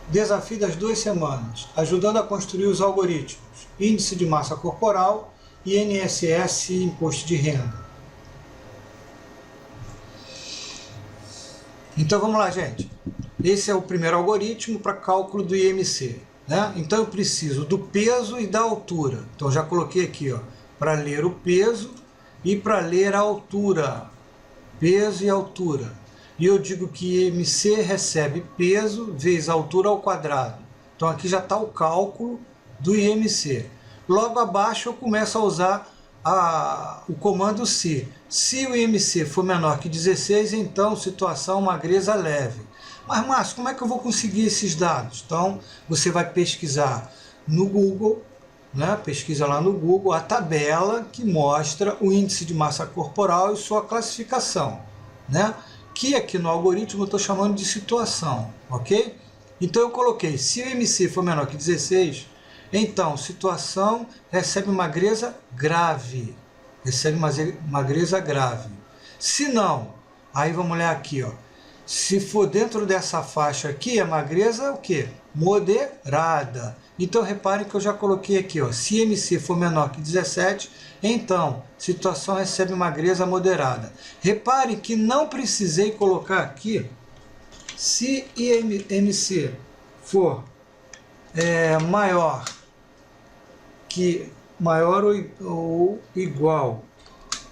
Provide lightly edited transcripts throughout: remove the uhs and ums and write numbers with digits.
Desafio das 2 semanas, ajudando a construir os algoritmos Índice de Massa Corporal, INSS e Imposto de Renda. Então vamos lá, gente. Esse é o primeiro algoritmo para cálculo do IMC. Né? Então eu preciso do peso e da altura. Então já coloquei aqui, para ler o peso e para ler a altura. Peso e altura. E eu digo que IMC recebe peso vezes altura ao quadrado. Então aqui já está o cálculo do IMC. Logo abaixo eu começo a usar o comando se. Se o IMC for menor que 16, então situação magreza leve. Mas, Márcio, como é que eu vou conseguir esses dados? Então, você vai pesquisar no Google, né? Pesquisa lá no Google a tabela que mostra o índice de massa corporal e sua classificação, né? Que aqui no algoritmo eu estou chamando de situação, ok? Então eu coloquei, se o IMC for menor que 16, então situação recebe magreza grave. Recebe magreza grave. Se não, aí vamos olhar aqui, se for dentro dessa faixa aqui, a magreza é o quê? Moderada. Então reparem que eu já coloquei aqui, se IMC for menor que 17, então situação recebe magreza moderada. Reparem que não precisei colocar aqui se IMC for maior ou igual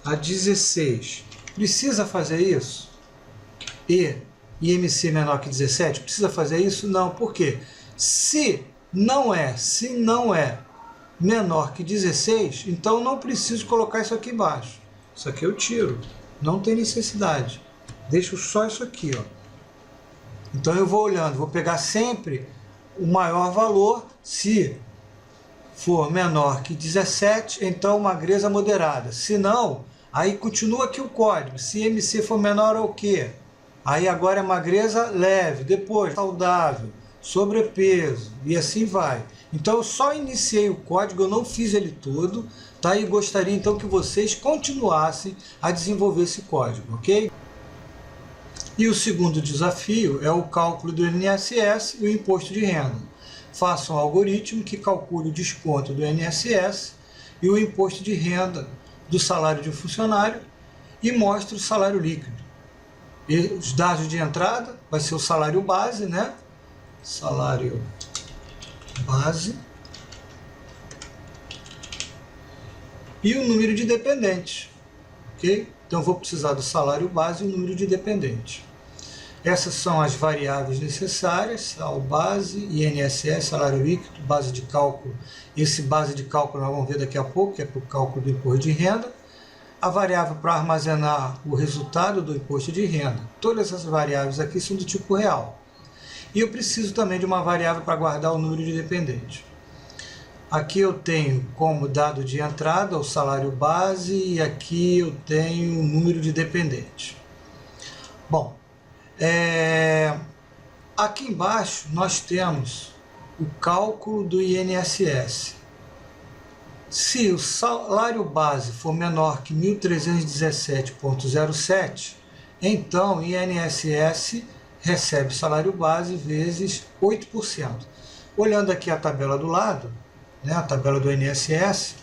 a 16. Precisa fazer isso? E IMC menor que 17? Precisa fazer isso? Não. Por quê? Se não é menor que 16, então não preciso colocar isso aqui embaixo. Isso aqui eu tiro. Não tem necessidade. Deixo só isso aqui, Então eu vou olhando, vou pegar sempre o maior valor. Se for menor que 17, então magreza moderada. Se não, aí continua aqui o código. Se IMC for menor ao quê? Aí agora é magreza leve, depois saudável, sobrepeso e assim vai. Então eu só iniciei o código, eu não fiz ele todo, tá? E gostaria então que vocês continuassem a desenvolver esse código, ok? E o segundo desafio é o cálculo do INSS e o imposto de renda. Faça um algoritmo que calcule o desconto do INSS e o imposto de renda do salário de um funcionário e mostre o salário líquido. E os dados de entrada vai ser o salário base, né? Salário base. E o número de dependentes, ok? Então eu vou precisar do salário base e o número de dependentes. Essas são as variáveis necessárias, salário base, INSS, salário líquido, base de cálculo. Esse base de cálculo nós vamos ver daqui a pouco, que é para o cálculo do imposto de renda. A variável para armazenar o resultado do imposto de renda. Todas essas variáveis aqui são do tipo real. E eu preciso também de uma variável para guardar o número de dependentes. Aqui eu tenho como dado de entrada o salário base e aqui eu tenho o número de dependentes. Bom, aqui embaixo nós temos o cálculo do INSS. Se o salário base for menor que 1.317,07, então o INSS recebe salário base vezes 8%. Olhando aqui a tabela do lado, né, a tabela do INSS,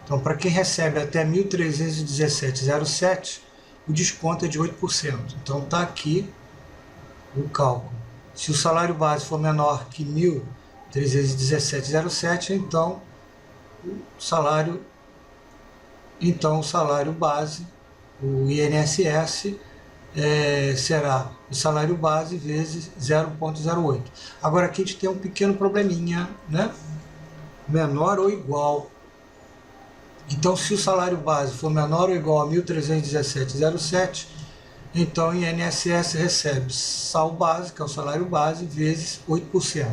então para quem recebe até 1.317,07, o desconto é de 8%. Então está aqui o cálculo. Se o salário base for menor que 1.317,07, então o salário base, o INSS, será o salário base vezes 0,08. Agora aqui a gente tem um pequeno probleminha, né? Menor ou igual. Então, se o salário base for menor ou igual a 1.317,07, então o INSS recebe sal base, que é o salário base, vezes 8%.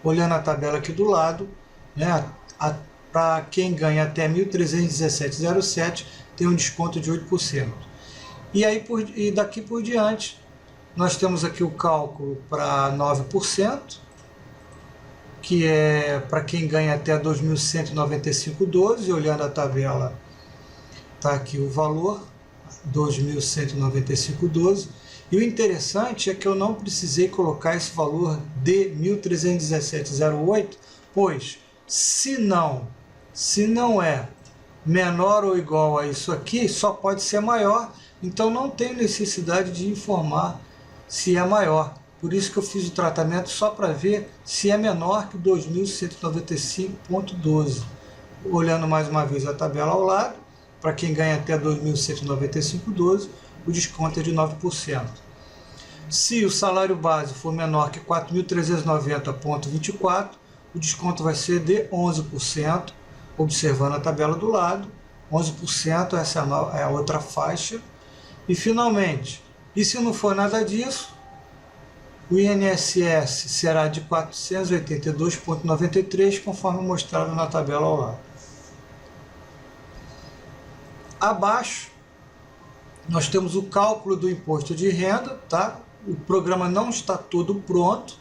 Olhando a tabela aqui do lado, né, para quem ganha até 1.317,07, tem um desconto de 8%. E daqui por diante, nós temos aqui o cálculo para 9%, que é para quem ganha até 2.195,12, olhando a tabela, está aqui o valor, 2.195,12, E o interessante é que eu não precisei colocar esse valor de 1.317,08, pois se não é menor ou igual a isso aqui, só pode ser maior, então não tenho necessidade de informar se é maior. Por isso que eu fiz o tratamento só para ver se é menor que 2.195,12. Olhando mais uma vez a tabela ao lado, para quem ganha até 2.195,12, o desconto é de 9%. Se o salário base for menor que 4.390,24, o desconto vai ser de 11%, observando a tabela do lado. 11%, essa é a outra faixa. E finalmente, e se não for nada disso, o INSS será de 482,93, conforme mostrado na tabela ao lado. Abaixo, nós temos o cálculo do imposto de renda, tá? O programa não está todo pronto,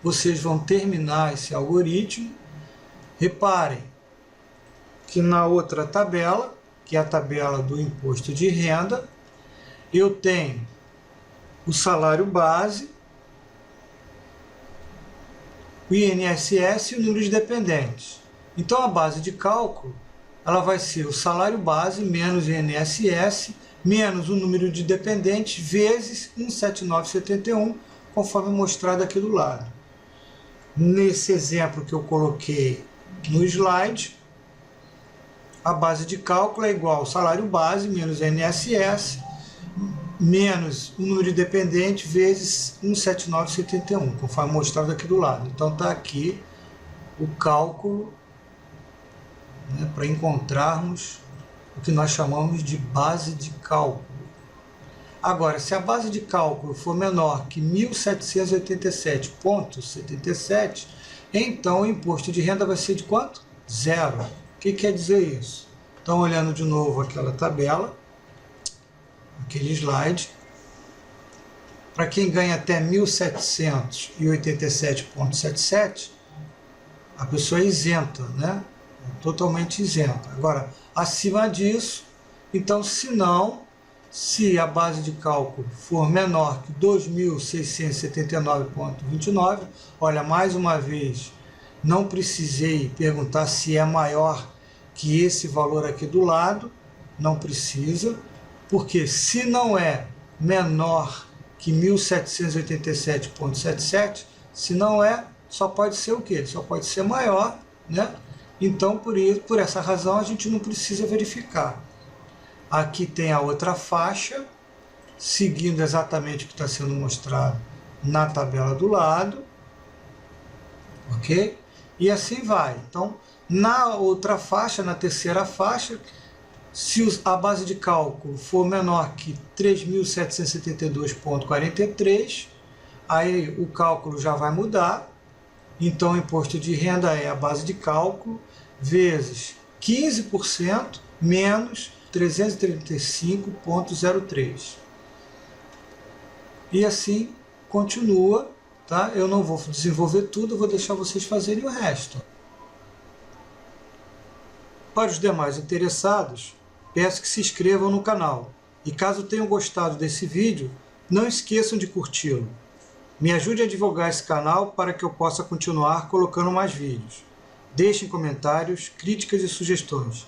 vocês vão terminar esse algoritmo. Reparem que na outra tabela, que é a tabela do imposto de renda, eu tenho o salário base, o INSS e o número de dependentes. Então a base de cálculo ela vai ser o salário base menos o INSS menos o número de dependentes vezes 179,71, conforme mostrado aqui do lado. Nesse exemplo que eu coloquei no slide, a base de cálculo é igual ao salário base menos o INSS menos o número de dependentes vezes 179,71, conforme mostrado aqui do lado. Então está aqui o cálculo, né, para encontrarmos o que nós chamamos de base de cálculo. Agora, se a base de cálculo for menor que 1.787,77, então o imposto de renda vai ser de quanto? Zero. O que quer dizer isso? Então, olhando de novo aquela tabela, aquele slide, para quem ganha até 1.787,77, a pessoa é isenta, né? Totalmente isenta. Agora, acima disso, então, se a base de cálculo for menor que 2.679,29, olha, mais uma vez, não precisei perguntar se é maior que esse valor aqui do lado, não precisa, porque se não é menor que 1.787,77, se não é, só pode ser o quê? Só pode ser maior, né? Então, por essa razão, a gente não precisa verificar. Aqui tem a outra faixa, seguindo exatamente o que está sendo mostrado na tabela do lado, ok? E assim vai. Então, na outra faixa, na terceira faixa, se a base de cálculo for menor que 3.772,43, aí o cálculo já vai mudar. Então, o imposto de renda é a base de cálculo vezes 15% menos 335,03. E assim continua, tá? Eu não vou desenvolver tudo, eu vou deixar vocês fazerem o resto. Para os demais interessados, peço que se inscrevam no canal. E caso tenham gostado desse vídeo, não esqueçam de curti-lo. Me ajude a divulgar esse canal para que eu possa continuar colocando mais vídeos. Deixem comentários, críticas e sugestões.